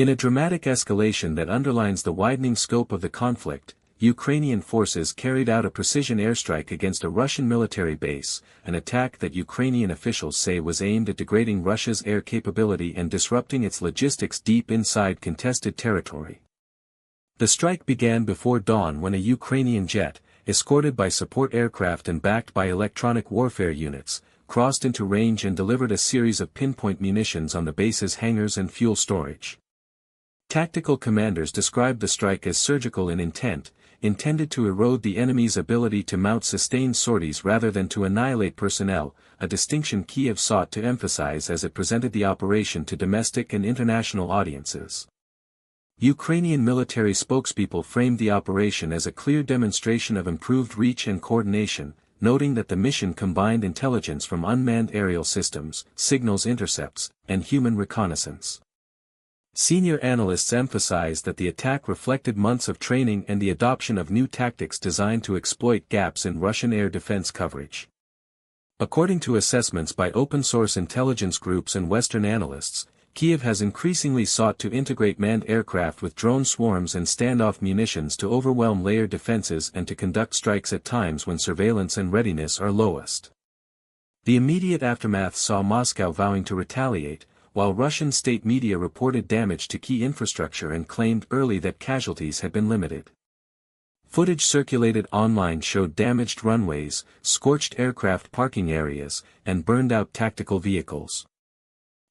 In a dramatic escalation that underlines the widening scope of the conflict, Ukrainian forces carried out a precision airstrike against a Russian military base, an attack that Ukrainian officials say was aimed at degrading Russia's air capability and disrupting its logistics deep inside contested territory. The strike began before dawn when a Ukrainian jet, escorted by support aircraft and backed by electronic warfare units, crossed into range and delivered a series of pinpoint munitions on the base's hangars and fuel storage. Tactical commanders described the strike as surgical in intent, intended to erode the enemy's ability to mount sustained sorties rather than to annihilate personnel, a distinction Kyiv sought to emphasize as it presented the operation to domestic and international audiences. Ukrainian military spokespeople framed the operation as a clear demonstration of improved reach and coordination, noting that the mission combined intelligence from unmanned aerial systems, signals intercepts, and human reconnaissance. Senior analysts emphasized that the attack reflected months of training and the adoption of new tactics designed to exploit gaps in Russian air defense coverage. According to assessments by open-source intelligence groups and Western analysts, Kyiv has increasingly sought to integrate manned aircraft with drone swarms and standoff munitions to overwhelm layered defenses and to conduct strikes at times when surveillance and readiness are lowest. The immediate aftermath saw Moscow vowing to retaliate, while Russian state media reported damage to key infrastructure and claimed early that casualties had been limited. Footage circulated online showed damaged runways, scorched aircraft parking areas, and burned-out tactical vehicles.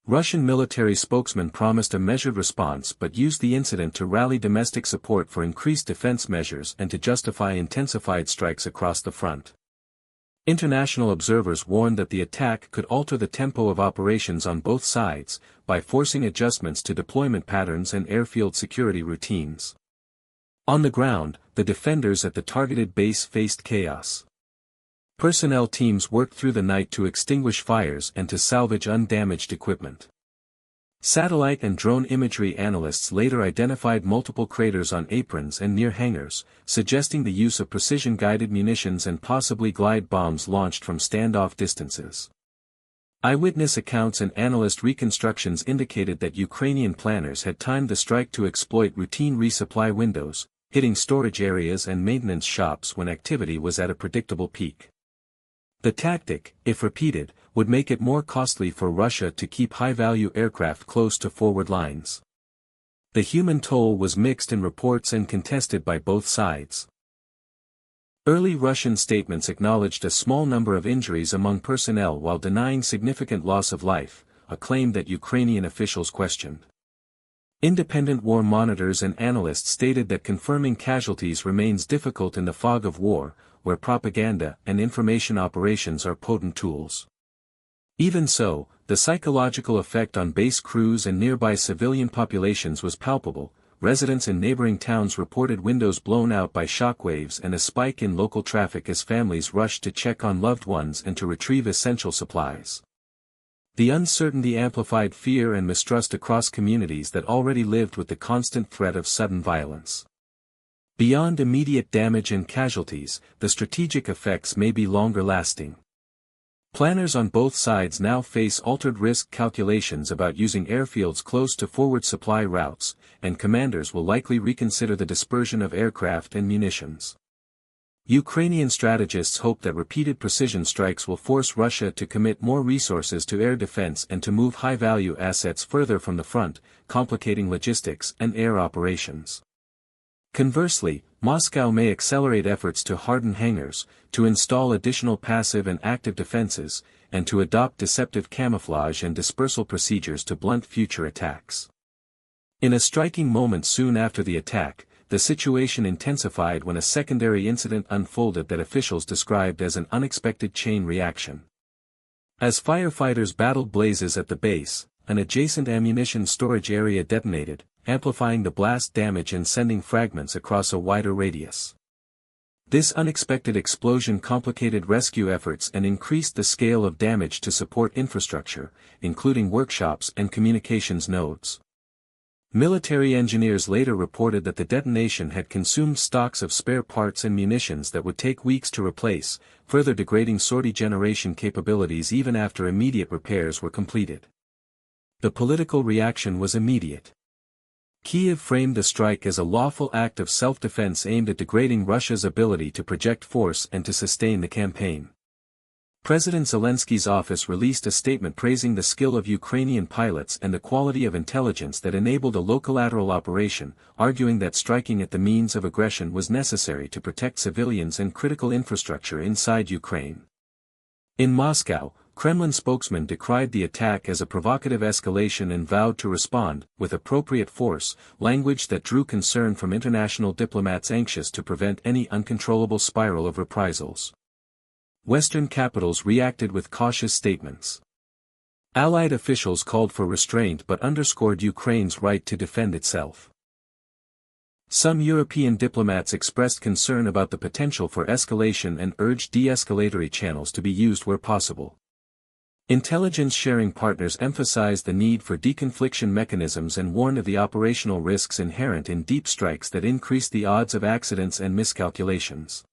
Russian military spokesman promised a measured response but used the incident to rally domestic support for increased defense measures and to justify intensified strikes across the front. International observers warned that the attack could alter the tempo of operations on both sides, by forcing adjustments to deployment patterns and airfield security routines. On the ground, the defenders at the targeted base faced chaos. Personnel teams worked through the night to extinguish fires and to salvage undamaged equipment. Satellite and drone imagery analysts later identified multiple craters on aprons and near hangars, suggesting the use of precision-guided munitions and possibly glide bombs launched from standoff distances. Eyewitness accounts and analyst reconstructions indicated that Ukrainian planners had timed the strike to exploit routine resupply windows, hitting storage areas and maintenance shops when activity was at a predictable peak. The tactic, if repeated, would make it more costly for Russia to keep high-value aircraft close to forward lines. The human toll was mixed in reports and contested by both sides. Early Russian statements acknowledged a small number of injuries among personnel while denying significant loss of life, a claim that Ukrainian officials questioned. Independent war monitors and analysts stated that confirming casualties remains difficult in the fog of war, where propaganda and information operations are potent tools. Even so, the psychological effect on base crews and nearby civilian populations was palpable. Residents in neighboring towns reported windows blown out by shockwaves and a spike in local traffic as families rushed to check on loved ones and to retrieve essential supplies. The uncertainty amplified fear and mistrust across communities that already lived with the constant threat of sudden violence. Beyond immediate damage and casualties, the strategic effects may be longer lasting. Planners on both sides now face altered risk calculations about using airfields close to forward supply routes, and commanders will likely reconsider the dispersion of aircraft and munitions. Ukrainian strategists hope that repeated precision strikes will force Russia to commit more resources to air defense and to move high-value assets further from the front, complicating logistics and air operations. Conversely, Moscow may accelerate efforts to harden hangars, to install additional passive and active defenses, and to adopt deceptive camouflage and dispersal procedures to blunt future attacks. In a striking moment soon after the attack, the situation intensified when a secondary incident unfolded that officials described as an unexpected chain reaction. As firefighters battled blazes at the base, an adjacent ammunition storage area detonated, amplifying the blast damage and sending fragments across a wider radius. This unexpected explosion complicated rescue efforts and increased the scale of damage to support infrastructure, including workshops and communications nodes. Military engineers later reported that the detonation had consumed stocks of spare parts and munitions that would take weeks to replace, further degrading sortie generation capabilities even after immediate repairs were completed. The political reaction was immediate. Kyiv framed the strike as a lawful act of self-defense aimed at degrading Russia's ability to project force and to sustain the campaign. President Zelensky's office released a statement praising the skill of Ukrainian pilots and the quality of intelligence that enabled a local operation, arguing that striking at the means of aggression was necessary to protect civilians and critical infrastructure inside Ukraine. In Moscow, Kremlin spokesman decried the attack as a provocative escalation and vowed to respond, with appropriate force, language that drew concern from international diplomats anxious to prevent any uncontrollable spiral of reprisals. Western capitals reacted with cautious statements. Allied officials called for restraint but underscored Ukraine's right to defend itself. Some European diplomats expressed concern about the potential for escalation and urged de-escalatory channels to be used where possible. Intelligence-sharing partners emphasized the need for deconfliction mechanisms and warned of the operational risks inherent in deep strikes that increase the odds of accidents and miscalculations.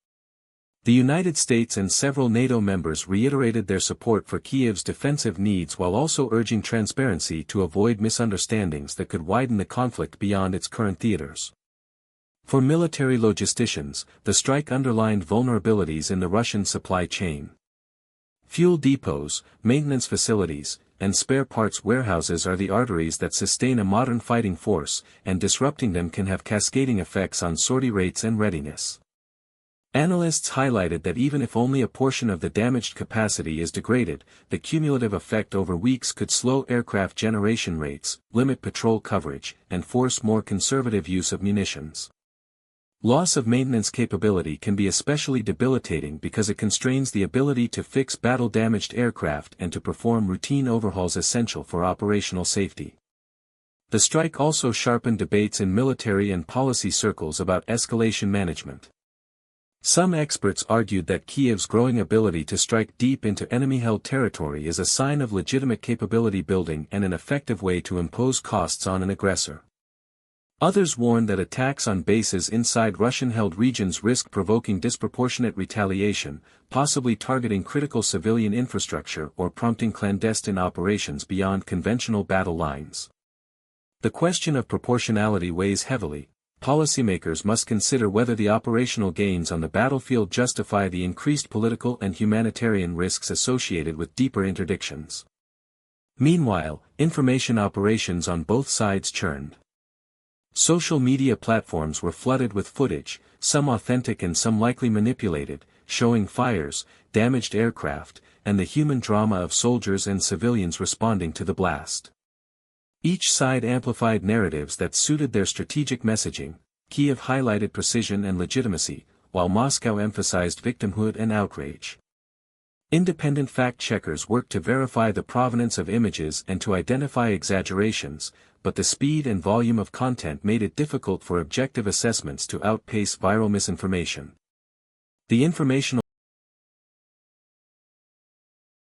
The United States and several NATO members reiterated their support for Kyiv's defensive needs while also urging transparency to avoid misunderstandings that could widen the conflict beyond its current theaters. For military logisticians, the strike underlined vulnerabilities in the Russian supply chain. Fuel depots, maintenance facilities, and spare parts warehouses are the arteries that sustain a modern fighting force, and disrupting them can have cascading effects on sortie rates and readiness. Analysts highlighted that even if only a portion of the damaged capacity is degraded, the cumulative effect over weeks could slow aircraft generation rates, limit patrol coverage, and force more conservative use of munitions. Loss of maintenance capability can be especially debilitating because it constrains the ability to fix battle-damaged aircraft and to perform routine overhauls essential for operational safety. The strike also sharpened debates in military and policy circles about escalation management. Some experts argued that Kyiv's growing ability to strike deep into enemy-held territory is a sign of legitimate capability building and an effective way to impose costs on an aggressor. Others warned that attacks on bases inside Russian-held regions risk provoking disproportionate retaliation, possibly targeting critical civilian infrastructure or prompting clandestine operations beyond conventional battle lines. The question of proportionality weighs heavily. Policymakers must consider whether the operational gains on the battlefield justify the increased political and humanitarian risks associated with deeper interdictions. Meanwhile, information operations on both sides churned. Social media platforms were flooded with footage, some authentic and some likely manipulated, showing fires, damaged aircraft, and the human drama of soldiers and civilians responding to the blast. Each side amplified narratives that suited their strategic messaging. Kyiv highlighted precision and legitimacy, while Moscow emphasized victimhood and outrage. Independent fact-checkers worked to verify the provenance of images and to identify exaggerations, but the speed and volume of content made it difficult for objective assessments to outpace viral misinformation. The informational